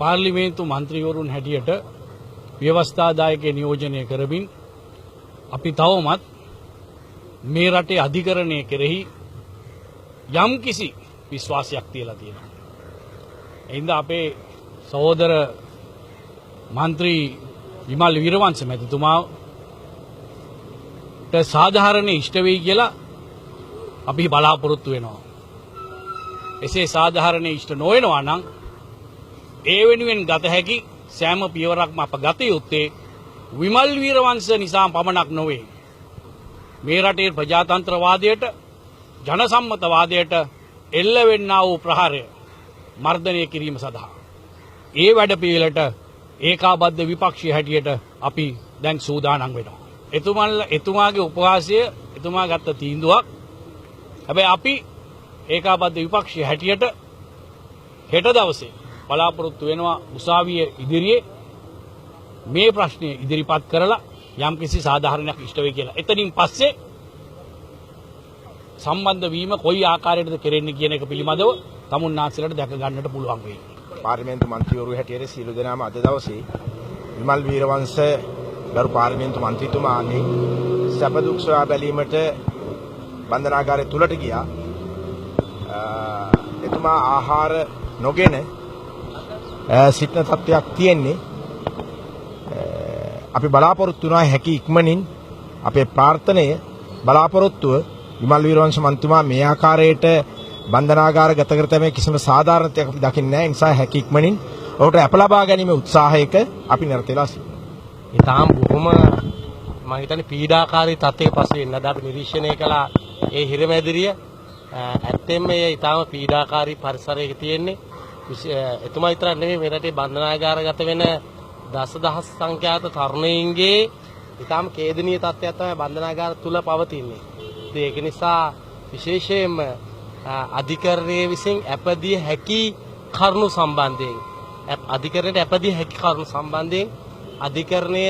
පාර්ලිමේන්තු මන්ත්‍රීවරුන් හැටියට ව්‍යවස්ථාදායකේ නියෝජනය කරමින් අපි තවමත් මේ රටේ අධිකරණය කෙරෙහි යම්කිසි විශ්වාසයක් තියලා තියෙනවා. එයින්ද අපේ සහෝදර මන්ත්‍රී විමල් වීරවංශ මැතිතුමාට සාධාරණේ ඉෂ්ට වෙයි කියලා අපි බලාපොරොත්තු වෙනවා. එසේ සාධාරණේ ඉෂ්ට නොවෙනවා නම් ඒ වෙනුවෙන් ගත හැකි සෑම පියවරක්ම අප ගත යුත්තේ විමල් වීරවංශ නිසා පමණක් නොවේ. මේ රටේ ප්‍රජාතන්ත්‍රවාදයට ජනසම්මතවාදයට එල්ල වෙන්නා වූ ප්‍රහාරය මර්ධනය කිරීම සඳහා ඒ වැඩපිළිවෙලට ඒකාබද්ධ විපක්ෂය හැටියට අපි දැන් සූදානම් වෙනවා. එතුමාගේ උපවාසය එතුමා ගත්ත තීන්දුවක්. හැබැයි අපි ඒකාබද්ධ විපක්ෂය හැටියට හෙට දවසේ බලාපොරොත්තු වෙනවා උසාවිය ඉදිරියේ මේ ප්‍රශ්නය ඉදිරිපත් කරලා යම්කිසි සාධාරණයක් ඉෂ්ට වෙයි කියලා. එතනින් පස්සේ සම්බන්ධ වීම කොයි ආකාරයකටද කෙරෙන්නේ කියන එක පිළිබඳව තමුන්නාන්සලට දැක ගන්නට පුළුවන් වෙයි. පාර්ලිමේන්තු මන්ත්‍රීවරු හැටියට සියලු දෙනාම අද දවසේ විමල් වීරවංශ ගරු පාර්ලිමේන්තු මන්ත්‍රීතුමාගේ සැප දුක් සොයා බැලීමට බන්ධනාගාරය තුලට ගියා. එතුමා ආහාර නොගෙන සිටින තත්ත්වයක් තියෙන්නේ. අපි බලාපොරොත්තු වෙනවා හැකි ඉක්මනින් අපේ ප්‍රාර්ථනය බලාපොරොත්තුව විමල් වීරවංශ මන්ත්‍රීතුමා මේ ආකාරයට බන්ධනාගාරගත කර තැබීමේ කිසිම සාධාරණත්වයක් අපි දකින්නේ නැහැ. ඒ නිසා හැකි ඉක්මනින් ඔහුට අප ලබා ගැනීමේ උත්සාහයක අපි නිරත වෙලා සිටිනවා. ඊටාම් බොහොම මම හිතන්නේ පීඩාකාරී තත්ත්වයක පස්සේ ඉන්නද අපි නිරීක්ෂණය කළා ඒ හිරමැදිරිය. ඇත්තෙන්ම මේ ඊටාම් පීඩාකාරී පරිසරයක තියෙන්නේ. එතුමා විතරක් නෙමෙයි මේ රටේ බන්ධනාගාරගත වෙන දසදහස් සංඛ්‍යාත තරුණයින්ගේ ඊටාම් ඛේදනීය තත්ත්වයක් තමයි බන්ධනාගාර තුල පවතින්නේ. ඒක නිසා විශේෂයෙන්ම අධිකරණයේ විසින් අපදිය හැකි කරුණු සම්බන්ධයෙන් අධිකරණයට අපදිය හැකි කරුණු සම්බන්ධයෙන් අධිකරණය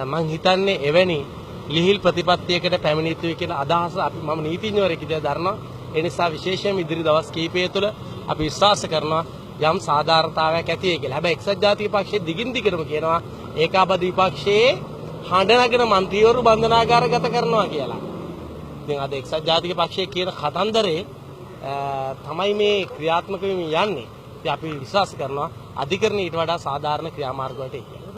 මම හිතන්නේ එවැනි ලිහිල් ප්‍රතිපත්තියකට පැමිණිය යුතුයි කියලා අදහස අපි මම නීතිඥවරයෙක් විදිහට දරනවා. ඒ නිසා විශේෂයෙන් ඉදිරි දවස් කිහිපය තුළ අපි විශ්වාස කරනවා යම් සාධාරණතාවයක් ඇති වෙයි කියලා. හැබැයි එක්සත් ජාතික පක්ෂයේ දිගින් දිගටම කියනවා ඒකාබද්ධ විපක්ෂයේ හඬ නගන മന്ത്രിවරු බන්ධනාගාරගත කරනවා කියලා. ඉතින් අද එක්සත් ජාතික පක්ෂයේ කියන කතන්දරේ තමයි මේ ක්‍රියාත්මක වෙමින් යන්නේ. ඉතින් අපි විශ්වාස කරනවා අධිකරණය ඊට වඩා සාධාරණ ක්‍රියාමාර්ග වලට එයි.